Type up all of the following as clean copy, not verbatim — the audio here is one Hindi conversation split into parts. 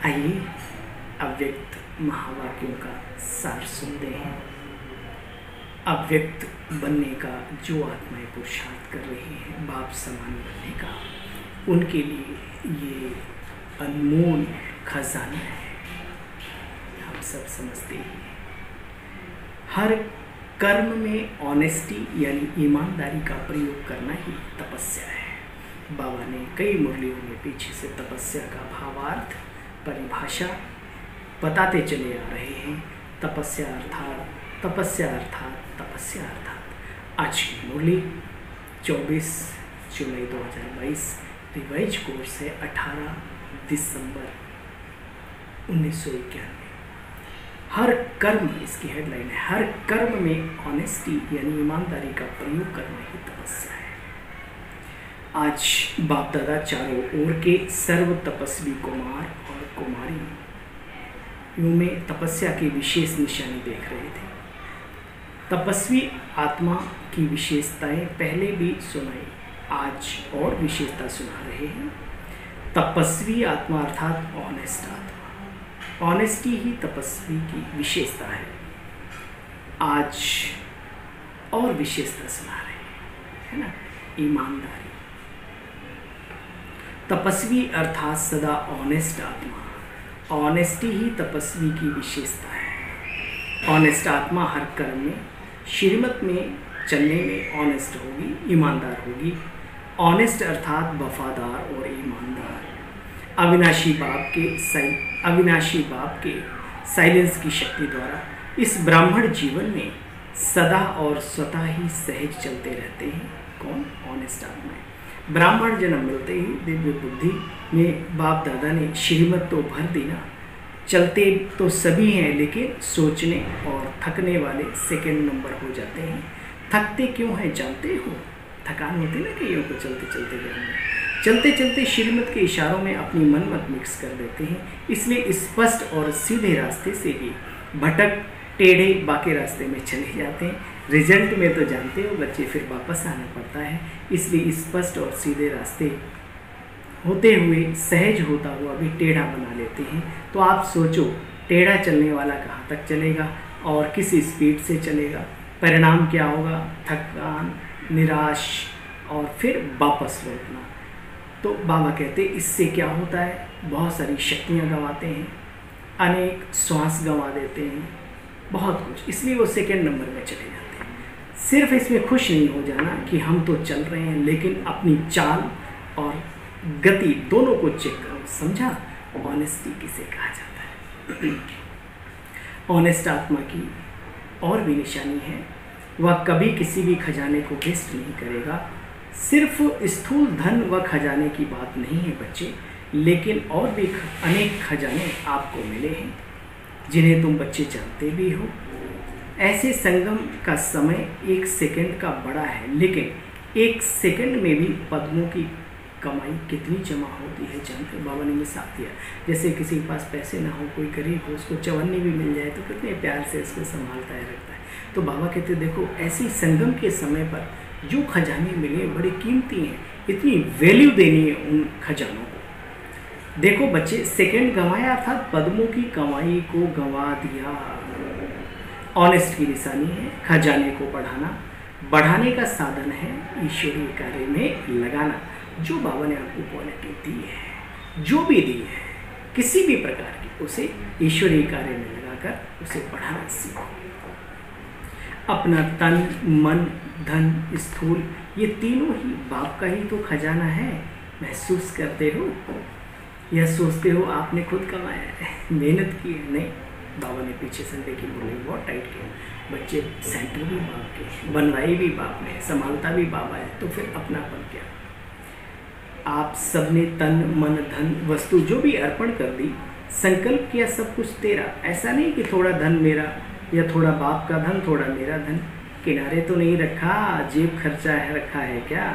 आइए अव्यक्त महावाक्यों का सार सुनते हैं। अव्यक्त बनने का जो आत्माएं पुरुषार्थ कर रही हैं, बाप समान बनने का, उनके लिए ये अनमोल खजाना है। हम सब समझते हैं हर कर्म में ऑनेस्टी यानी ईमानदारी का प्रयोग करना ही तपस्या है। बाबा ने कई मुरलियों में पीछे से तपस्या का भावार्थ परिभाषा बताते चले आ रहे हैं। तपस्या अर्थात तपस्या अर्थात तपस्या अर्थात। आज की मुरली 24 जुलाई 2022 रिवाइज कोर्स है 18 दिसंबर 1991। हर कर्म, इसकी हेडलाइन है, हर कर्म में ऑनेस्टी यानी ईमानदारी का प्रयोग करना ही तपस्या है। आज बाप दादा चारों ओर के सर्व तपस्वी कुमार और कुमारी यूं में तपस्या की विशेष निशानी देख रहे थे। तपस्वी आत्मा की विशेषताएं पहले भी सुनाई, आज और विशेषता सुना रहे हैं। तपस्वी आत्मा अर्थात ऑनेस्ट आत्मा, ऑनेस्टी ही तपस्वी की विशेषता है। आज और विशेषता सुना रहे हैं, है ना, ईमानदारी। तपस्वी अर्थात सदा ऑनेस्ट आत्मा, ऑनेस्टी ही तपस्वी की विशेषता है। ऑनेस्ट आत्मा हर कर्म में, श्रीमत में चलने में ऑनेस्ट होगी, ईमानदार होगी। ऑनेस्ट अर्थात वफादार और ईमानदार। अविनाशी बाप के साइलेंस की शक्ति द्वारा इस ब्राह्मण जीवन में सदा और स्वतः ही सहज चलते रहते हैं। कौन? ऑनेस्ट आत्मा। ब्राह्मण जन्म मिलते ही दिव्य बुद्धि में बाप दादा ने श्रीमत तो भर दी ना। चलते तो सभी हैं, लेकिन सोचने और थकने वाले सेकंड नंबर हो जाते हैं। थकते क्यों हैं जानते हो? थकान होती ना कईयों को चलते चलते ज्ञान में, चलते चलते श्रीमत के इशारों में अपनी मन मत मिक्स कर देते हैं। इसलिए स्पष्ट और सीधे रास्ते से ही भटक टेढ़े बाके रास्ते में चले जाते हैं। रिजल्ट में तो जानते हो बच्चे, फिर वापस आना पड़ता है। इसलिए स्पष्ट और सीधे रास्ते होते हुए सहज होता हुआ भी टेढ़ा बना लेते हैं। तो आप सोचो, टेढ़ा चलने वाला कहाँ तक चलेगा और किस स्पीड से चलेगा? परिणाम क्या होगा? थकान, निराश और फिर वापस लौटना। तो बाबा कहते इससे क्या होता है? बहुत सारी शक्तियाँ गंवाते हैं, अनेक श्वास गंवा देते हैं, बहुत कुछ। इसलिए वो सेकंड नंबर में चले जाते हैं। सिर्फ इसमें खुश नहीं हो जाना कि हम तो चल रहे हैं, लेकिन अपनी चाल और गति दोनों को चेक करो। समझा? ऑनेस्टी किसे कहा जाता है? ऑनेस्ट आत्मा की और भी निशानी है, वह कभी किसी भी खजाने को वेस्ट नहीं करेगा। सिर्फ स्थूल धन व खजाने की बात नहीं है बच्चे, लेकिन और भी अनेक खजाने आपको मिले हैं जिन्हें तुम बच्चे जानते भी हो। ऐसे संगम का समय 1 सेकंड का बड़ा है, लेकिन 1 सेकंड में भी पद्मों की कमाई कितनी जमा होती है जानते हो? बाबा ने मिसाल दिया, जैसे किसी के पास पैसे ना हो, कोई गरीब हो, उसको चवन्नी भी मिल जाए तो कितने प्यार से इसको संभालता है, रखता है। तो बाबा कहते देखो, ऐसी संगम के समय पर जो खजाने मिले बड़े कीमती हैं, इतनी वैल्यू देनी है उन खजानों को। देखो बच्चे, सेकंड गंवाया अर्थात पद्मों की कमाई को गंवा दिया। ऑनेस्ट की निशानी है खजाने को बढ़ाने का साधन है ईश्वरीय कार्य में लगाना। जो बाबा ने आपको क्वालिटी दी है, जो भी दी है किसी भी प्रकार की, उसे ईश्वरीय कार्य में लगाकर उसे बढ़ाना सीखो। अपना तन, मन, धन, स्थूल, ये तीनों ही बाप का ही तो खजाना है। महसूस करते हो या सोचते हो आपने खुद कमाया है, मेहनत की है? नहीं, बाबा ने पीछे से देखी, बोले बहुत टाइट किया। बच्चे, सेंटर भी बाप के, बनवाई भी बाप ने, संभालता भी बाबा है, तो फिर अपनापन क्या? आप सबने तन, मन, धन, वस्तु जो भी अर्पण कर दी, संकल्प किया सब कुछ तेरा। ऐसा नहीं कि थोड़ा धन मेरा या थोड़ा बाप का धन, थोड़ा मेरा धन। किनारे तो नहीं रखा, जेब खर्चा है रखा है क्या?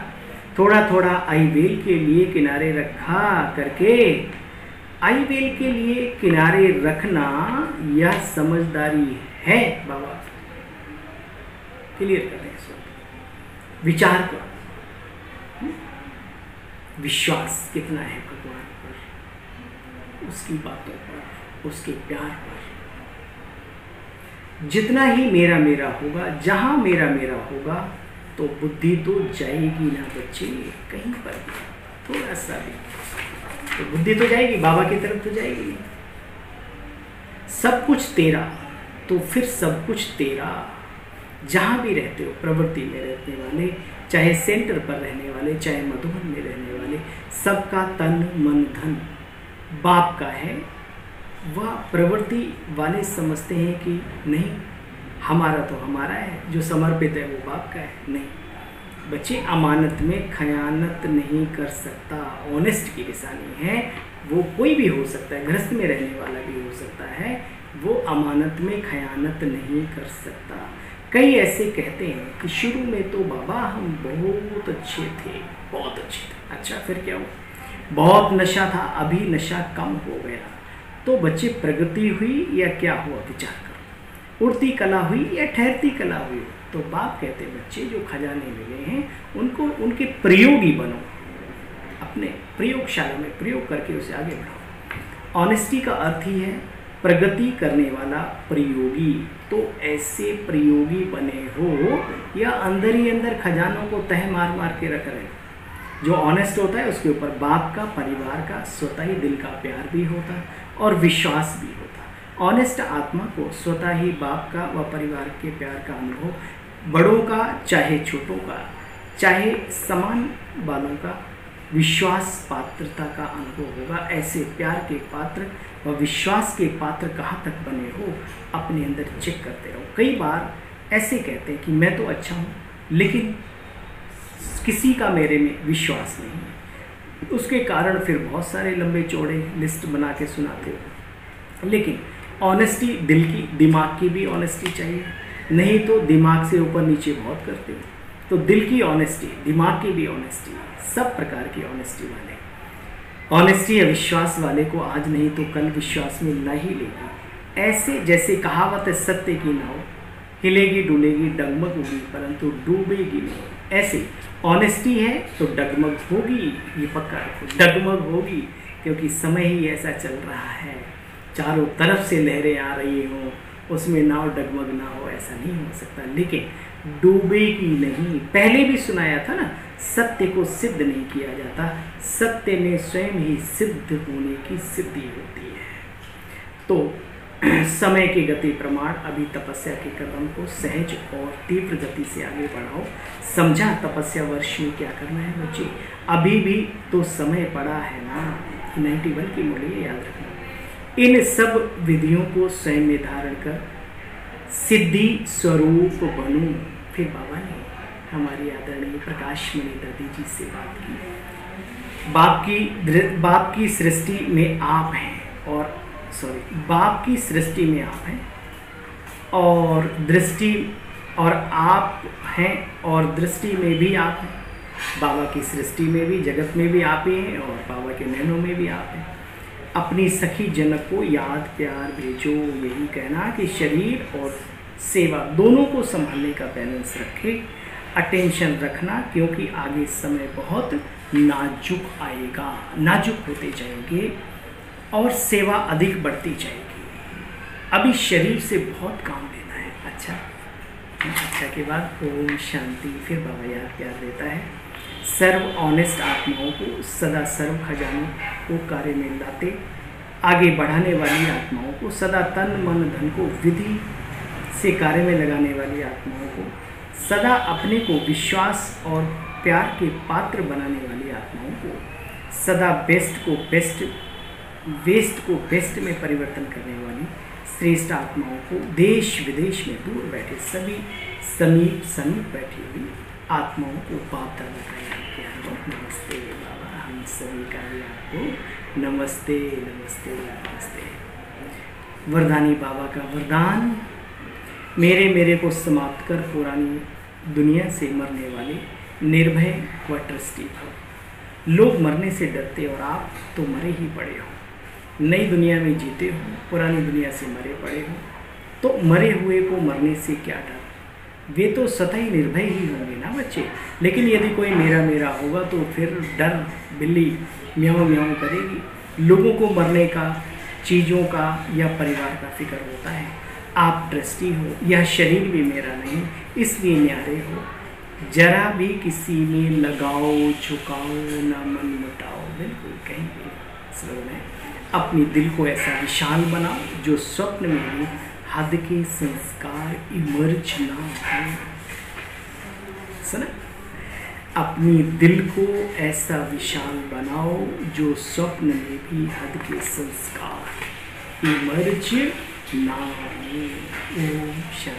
थोड़ा थोड़ा आईवेल के लिए किनारे रखा करके। आईवेल के लिए किनारे रखना यह समझदारी है। बाबा क्लियर कर दें, विचार करो, विश्वास कितना है भगवान पर। उसकी बातों पर, उसके प्यार पर। जितना ही मेरा मेरा होगा, जहाँ मेरा मेरा होगा, तो बुद्धि तो जाएगी ना बच्चे कहीं पर भी, थोड़ा सा भी तो बुद्धि तो जाएगी, बाबा की तरफ तो जाएगी नहीं। सब कुछ तेरा, तो फिर सब कुछ तेरा। जहाँ भी रहते हो, प्रवृत्ति में रहने वाले, चाहे सेंटर पर रहने वाले, चाहे मधुबन में रहने वाले, सबका तन मन धन बाप का है। वह प्रवृत्ति वाले समझते हैं कि नहीं, हमारा तो हमारा है, जो समर्पित है वो बाप का है। नहीं बच्चे, अमानत में खयानत नहीं कर सकता। ऑनेस्ट की निशानी है, वो कोई भी हो सकता है, गृहस्थ में रहने वाला भी हो सकता है, वो अमानत में खयानत नहीं कर सकता। कई ऐसे कहते हैं कि शुरू में तो बाबा हम बहुत अच्छे थे, बहुत अच्छे थे। अच्छा फिर क्या हुआ? बहुत नशा था, अभी नशा कम हो गया। तो बच्चे, प्रगति हुई या क्या हुआ? विचार करो। उड़ती कला हुई या ठहरती कला हुई? तो बाप कहते हैं बच्चे, जो खजाने मिले हैं उनको, उनके प्रयोगी बनो, अपने प्रयोगशाला में प्रयोग करके उसे आगे बढ़ाओ। ऑनेस्टी का अर्थ ही है प्रगति करने वाला प्रयोगी। तो ऐसे प्रयोगी बने हो या अंदर ही अंदर खजानों को तह मार मार के रख रहे हो? जो ऑनेस्ट होता है उसके ऊपर बाप का, परिवार का, स्वतः ही दिल का प्यार भी होता है और विश्वास भी होता है। ऑनेस्ट आत्मा को स्वतः ही बाप का व परिवार के प्यार का अनुभव, बड़ों का चाहे छोटों का, चाहे समान वालों का, विश्वास पात्रता का अनुभव होगा। ऐसे प्यार के पात्र व विश्वास के पात्र कहाँ तक बने हो, अपने अंदर चेक करते रहो। कई बार ऐसे कहते हैं कि मैं तो अच्छा हूँ, लेकिन किसी का मेरे में विश्वास नहीं है। उसके कारण फिर बहुत सारे लंबे चौड़े लिस्ट बना के सुनाते हो। लेकिन ऑनेस्टी दिल की, दिमाग की भी ऑनेस्टी चाहिए, नहीं तो दिमाग से ऊपर नीचे बहुत करते हो। तो दिल की ऑनेस्टी, दिमाग की भी ऑनेस्टी, सब प्रकार की ऑनेस्टी वाले, ऑनेस्टी या विश्वास वाले को आज नहीं तो कल विश्वास में ला ही लेगी। ऐसे जैसे कहावत है, सत्य की नाव हिलेगी डुलेगी डगमग होगी परंतु डूबेगी नहीं। ऐसे ऑनेस्टी है तो डगमग होगी, ये पक्का रखो, डगमग होगी, क्योंकि समय ही ऐसा चल रहा है, चारों तरफ से लहरें आ रही हों, उसमें नाव डगमग ना हो, ऐसा नहीं हो सकता। लेकिन डूबेगी नहीं। पहले भी सुनाया था ना, सत्य को सिद्ध नहीं किया जाता, सत्य में स्वयं ही सिद्ध होने की सिद्धि होती है। तो समय के गति प्रमाण अभी तपस्या के कदम को सहज और तीव्र गति से आगे बढ़ाओ। समझा तपस्या वर्ष में क्या करना है बच्चे? अभी भी तो समय पड़ा है ना। 91 की मूल्य याद रखना। इन सब विधियों को स्वयं में धारण कर सिद्धि स्वरूप बनूं। फिर बाबा ने हमारी आदरणीय प्रकाशमणि दादी जी से बात की। बाप की सृष्टि में आप हैं और बाप की सृष्टि में आप हैं और दृष्टि, और आप हैं और दृष्टि में भी आप हैं। बाबा की सृष्टि में भी, जगत में भी आप ही हैं और बाबा के नैनों में भी आप हैं। अपनी सखी जनक को याद प्यार भेजो, यही कहना कि शरीर और सेवा दोनों को संभालने का बैलेंस रखें, अटेंशन रखना, क्योंकि आगे समय बहुत नाजुक आएगा, नाजुक होते जाएंगे और सेवा अधिक बढ़ती जाएगी। अभी शरीर से बहुत काम लेना है। अच्छा के बाद ओम शांति। फिर बाबा याद प्यार देता है, सर्व ऑनेस्ट आत्माओं को सदा सर्व खजानों को कार्य में लाते, आगे बढ़ाने वाली आत्माओं को, सदा तन मन धन को विधि से कार्य में लगाने वाली आत्माओं को, सदा अपने को विश्वास और प्यार के पात्र बनाने वाली आत्माओं को, सदा बेस्ट को बेस्ट, वेस्ट को बेस्ट में परिवर्तन करने वाली श्रेष्ठ आत्माओं को, देश विदेश में दूर बैठे सभी समीप बैठी हुई आत्माओं को बाप दादा का याद किया। नमस्ते बाबा, हम सभी का भी आपको नमस्ते नमस्ते नमस्ते। वरदानी बाबा का वरदान, मेरे को समाप्त कर पुरानी दुनिया से मरने वाले निर्भय व ट्रस्टी भव। लोग मरने से डरते और आप तो मरे ही पड़े हो, नई दुनिया में जीते हो, पुरानी दुनिया से मरे पड़े हो, तो मरे हुए को मरने से क्या डर? वे तो सदा ही निर्भय ही होंगे ना बच्चे। लेकिन यदि कोई मेरा होगा तो फिर डर बिल्ली म्याऊं म्याऊं करेगी, लोगों को मरने का, चीज़ों का या परिवार का फिक्र होता है। आप ट्रस्टी हो, यह शरीर भी मेरा नहीं, इसलिए न्यारे हो। जरा भी किसी में लगाओ झुकाओ ना मन मुटाओ। बिल्कुल कहीं भी स्लोगन है। अपनी दिल को ऐसा विशाल बनाओ जो स्वप्न में भी हद के संस्कार इमर्ज ना हो। सुना? अपनी दिल को ऐसा विशाल बनाओ जो स्वप्न में भी हद के संस्कार इमर्ज ना हो। ओम शांति।